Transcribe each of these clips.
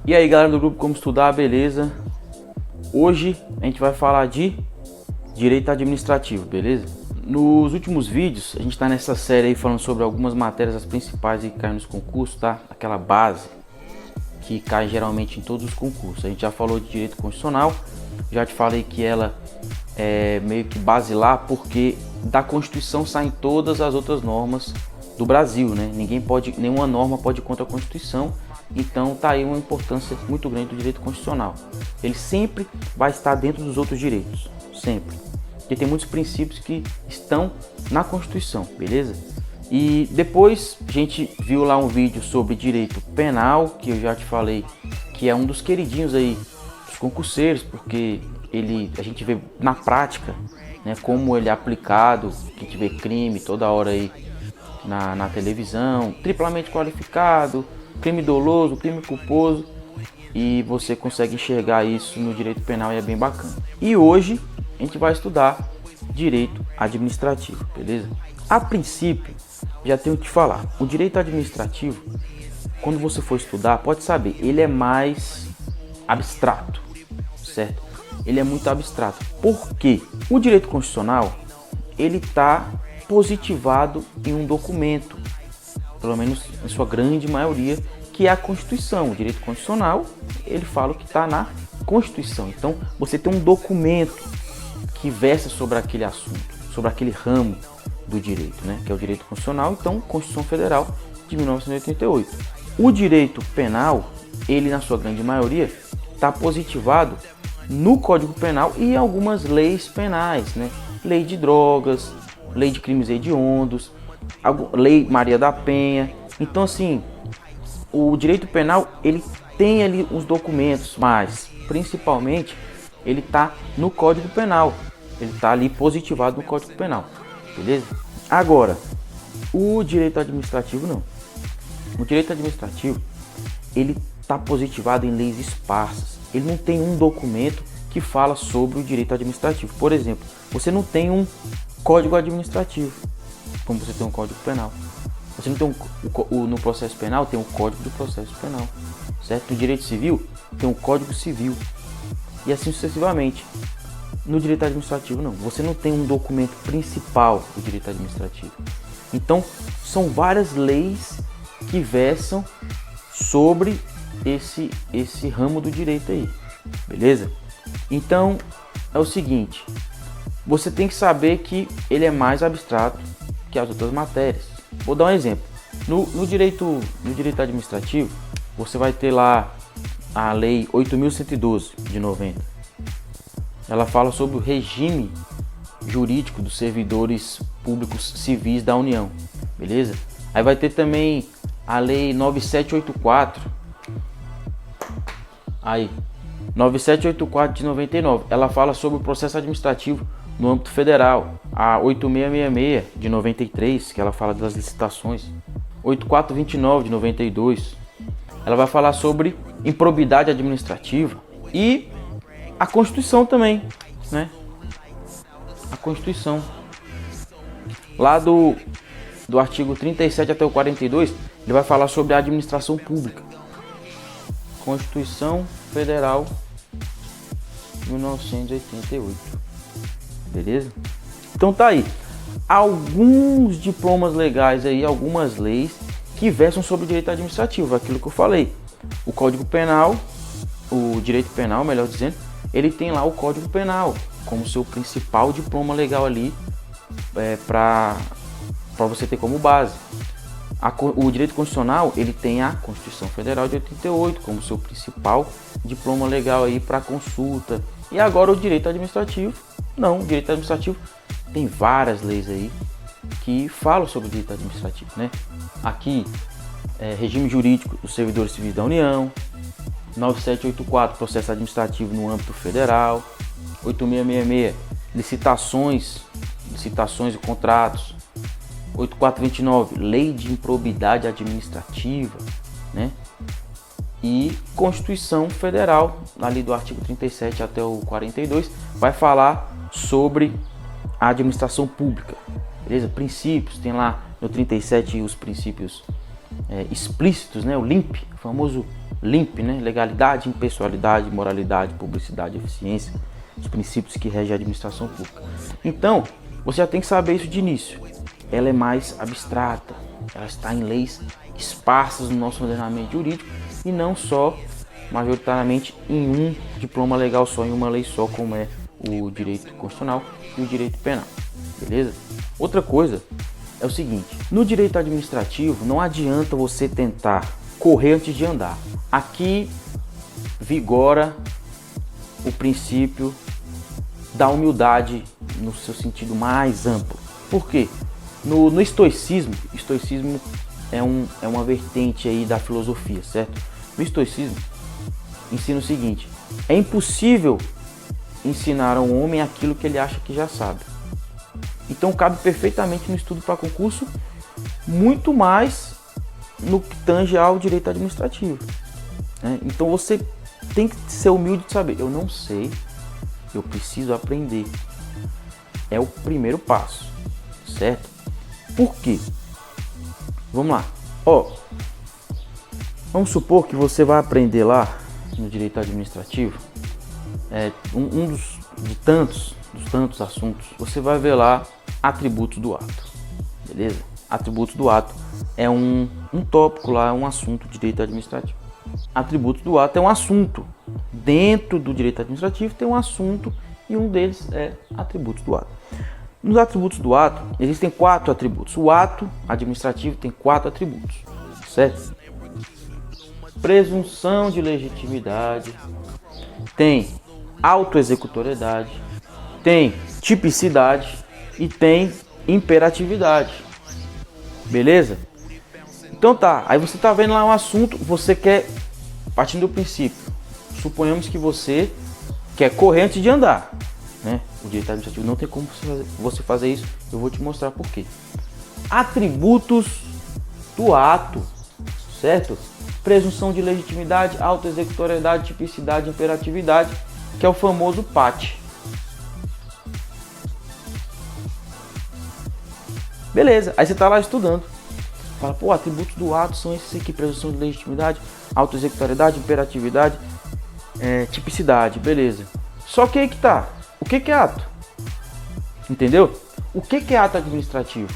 E aí galera do grupo Como Estudar, beleza? Hoje a gente vai falar de direito administrativo, beleza? Nos últimos vídeos a gente está nessa série aí falando sobre algumas matérias, as principais aí que caem nos concursos, tá? Aquela base que cai geralmente em todos os concursos. A gente já falou de direito constitucional, já te falei que ela é meio que basilar porque da Constituição saem todas as outras normas do Brasil, né? Nenhuma norma pode ir contra a Constituição. Então tá aí uma importância muito grande do direito constitucional. Ele sempre vai estar dentro dos outros direitos, sempre. Porque tem muitos princípios que estão na Constituição, beleza? E depois a gente viu lá um vídeo sobre direito penal, que eu já te falei que é um dos queridinhos aí dos concurseiros, porque a gente vê na prática, né, como ele é aplicado, que a gente vê crime toda hora aí na televisão, triplamente qualificado, crime doloso, crime culposo, e você consegue enxergar isso no direito penal e é bem bacana. E hoje a gente vai estudar direito administrativo, beleza? A princípio, já tenho que te falar, o direito administrativo, quando você for estudar, pode saber, ele é mais abstrato, certo? Ele é muito abstrato. Por quê? O direito constitucional, ele está positivado em um documento, pelo menos em sua grande maioria, que é a Constituição. O direito constitucional, ele fala o que está na Constituição. Então, você tem um documento que versa sobre aquele assunto, sobre aquele ramo do direito, né? Que é o direito constitucional, então, Constituição Federal de 1988. O direito penal, ele na sua grande maioria, está positivado no Código Penal e em algumas leis penais, né? Lei de drogas, lei de crimes hediondos, Lei Maria da Penha. Então, assim, o direito penal, ele tem ali os documentos, mas principalmente ele está no Código Penal. Ele está ali positivado no Código Penal, beleza? Agora, o direito administrativo não. O direito administrativo, ele está positivado em leis esparsas. Ele não tem um documento que fala sobre o direito administrativo. Por exemplo, você não tem um Código Administrativo, como você tem um Código Penal. Você não tem no processo penal tem o Código do Processo Penal, certo? No direito civil tem o Código Civil e assim sucessivamente. No direito administrativo não, você não tem um documento principal do direito administrativo. Então são várias leis que versam sobre esse ramo do direito aí, beleza? Então é o seguinte, você tem que saber que ele é mais abstrato que as outras matérias. Vou dar um exemplo. No direito administrativo, você vai ter lá a Lei 8.112 de 90. Ela fala sobre o regime jurídico dos servidores públicos civis da União, beleza? Aí vai ter também a Lei 9784. Aí, 9784 de 99. Ela fala sobre o processo administrativo no âmbito federal. A 8666 de 93, que ela fala das licitações. 8429 de 92. Ela vai falar sobre improbidade administrativa e a Constituição também, né? A Constituição. Lá do artigo 37 até o 42, ele vai falar sobre a administração pública. Constituição Federal 1988. Beleza? Então tá aí. Alguns diplomas legais aí, algumas leis que versam sobre o direito administrativo, aquilo que eu falei. O Código Penal, o direito penal, melhor dizendo, ele tem lá o Código Penal como seu principal diploma legal ali para você ter como base. O direito constitucional, ele tem a Constituição Federal de 88 como seu principal diploma legal aí para consulta. E agora o direito administrativo, não, o direito administrativo tem várias leis aí que falam sobre o direito administrativo, né? Aqui, regime jurídico dos servidores civis da União, 9784, processo administrativo no âmbito federal, 8666, licitações e contratos, 8429, lei de improbidade administrativa, né? E Constituição Federal, ali do artigo 37 até o 42, vai falar sobre a administração pública, beleza? Princípios, tem lá no 37 os princípios explícitos, né? O LIMP, o famoso LIMP, né? Legalidade, impessoalidade, moralidade, publicidade, eficiência, os princípios que regem a administração pública. Então, você já tem que saber isso de início. Ela é mais abstrata, ela está em leis esparsas no nosso ordenamento jurídico e não só majoritariamente em um diploma legal só, em uma lei só, como é o direito constitucional e o direito penal, beleza? Outra coisa é o seguinte, no direito administrativo não adianta você tentar correr antes de andar. Aqui vigora o princípio da humildade no seu sentido mais amplo. Por quê? No estoicismo é uma vertente aí da filosofia, certo? No estoicismo ensina o seguinte, é impossível ensinar a um homem aquilo que ele acha que já sabe. Então cabe perfeitamente no estudo para concurso, muito mais no que tange ao direito administrativo, né? Então você tem que ser humilde de saber, eu não sei, eu preciso aprender. É o primeiro passo, certo? Por quê? Vamos lá. Vamos supor que você vai aprender lá no direito administrativo, dos tantos assuntos, você vai ver lá atributos do ato, beleza? Atributos do ato é um tópico lá, um assunto do direito administrativo. Atributos do ato é um assunto. Dentro do direito administrativo tem um assunto e um deles é atributos do ato. Nos atributos do ato existem 4 atributos. O ato administrativo tem 4 atributos, certo? Presunção de legitimidade, tem autoexecutoriedade, tem tipicidade e tem imperatividade, beleza? Então tá, aí você tá vendo lá um assunto, você quer, partindo do princípio, suponhamos que você quer correr antes de andar, né? O direito administrativo não tem como você fazer isso, eu vou te mostrar por quê. Atributos do ato, certo? Presunção de legitimidade, autoexecutoriedade, tipicidade, imperatividade, que é o famoso PAT. Beleza, aí você tá lá estudando. Fala, pô, atributos do ato são esses aqui, presunção de legitimidade, autoexecutoriedade, imperatividade, tipicidade, beleza. Só que aí que tá, o que é ato? Entendeu? O que é ato administrativo?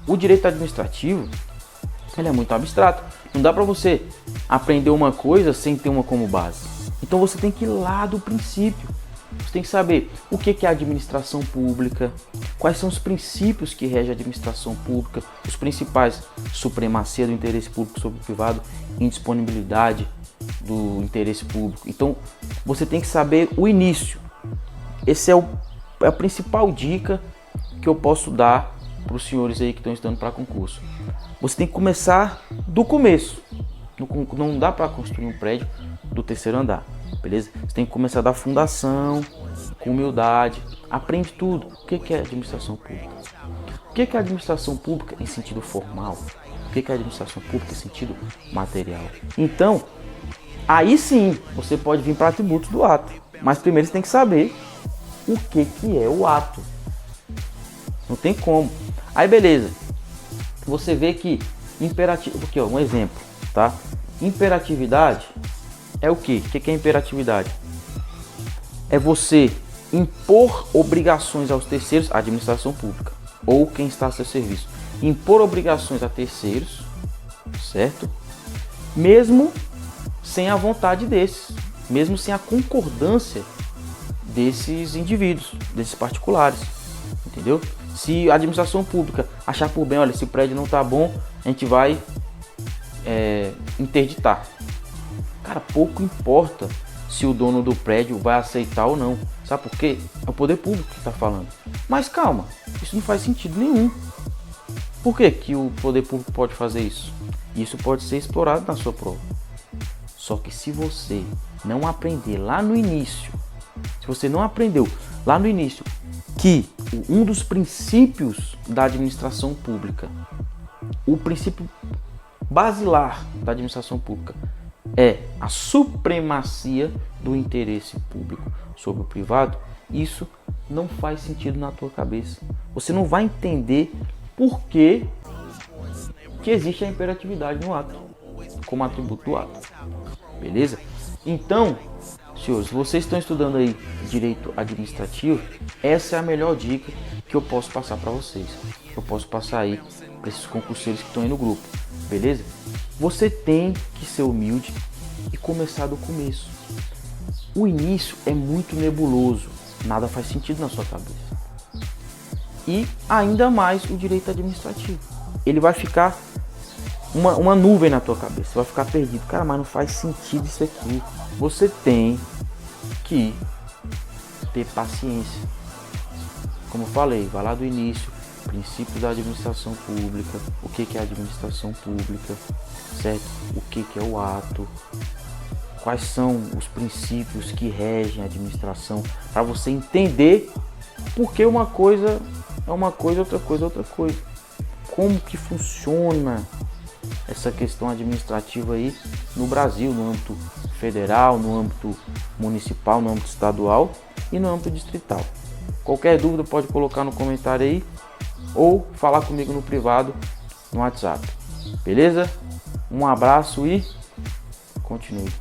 O direito administrativo, ele é muito abstrato. Não dá pra você aprender uma coisa sem ter uma como base. Então você tem que ir lá do princípio. Você tem que saber o que é a administração pública, quais são os princípios que regem a administração pública, os principais: supremacia do interesse público sobre o privado, indisponibilidade do interesse público. Então você tem que saber o início. Essa é a principal dica que eu posso dar para os senhores aí que estão estudando para concurso. Você tem que começar do começo. Não dá para construir um prédio do terceiro andar, beleza? Você tem que começar da fundação, com humildade. Aprende tudo. O que é administração pública? O que é administração pública em sentido formal? O que é administração pública em sentido material? Então, aí sim, você pode vir para atributos do ato. Mas primeiro você tem que saber o que é o ato. Não tem como. Aí beleza. Você vê que imperativo, aqui ó, um exemplo, tá? Imperatividade é o quê? O que é imperatividade? É você impor obrigações aos terceiros, à administração pública, ou quem está a seu serviço. Impor obrigações a terceiros, certo? Mesmo sem a vontade desses, mesmo sem a concordância desses indivíduos, desses particulares, entendeu? Se a administração pública achar por bem, olha, esse prédio não tá bom, a gente vai interditar. Cara, pouco importa se o dono do prédio vai aceitar ou não. Sabe por quê? É o poder público que está falando. Mas calma, isso não faz sentido nenhum. Por que que o poder público pode fazer isso? Isso pode ser explorado na sua prova. Só que se você não aprender lá no início, se você não aprendeu lá no início que um dos princípios da administração pública, o princípio basilar da administração pública é a supremacia do interesse público sobre o privado, isso não faz sentido na tua cabeça. Você não vai entender por que existe a imperatividade no ato, como atributo do ato. beleza? Então, senhores, vocês estão estudando aí direito administrativo, essa é a melhor dica que eu posso passar para vocês. Eu posso passar aí para esses concurseiros que estão aí no grupo, beleza? Você tem que ser humilde e começar do começo. O início é muito nebuloso, nada faz sentido na sua cabeça. E ainda mais o direito administrativo. Ele vai ficar uma nuvem na tua cabeça, você vai ficar perdido. Cara, mas não faz sentido isso aqui. Você tem que ter paciência. Como eu falei, vai lá do início, princípios da administração pública, o que é a administração pública, certo? O que é o ato, quais são os princípios que regem a administração, para você entender porque uma coisa é uma coisa, outra coisa é outra coisa. Como que funciona essa questão administrativa aí no Brasil, no âmbito federal, no âmbito municipal, no âmbito estadual e no âmbito distrital. Qualquer dúvida pode colocar no comentário aí ou falar comigo no privado no WhatsApp. Beleza? Um abraço e continue.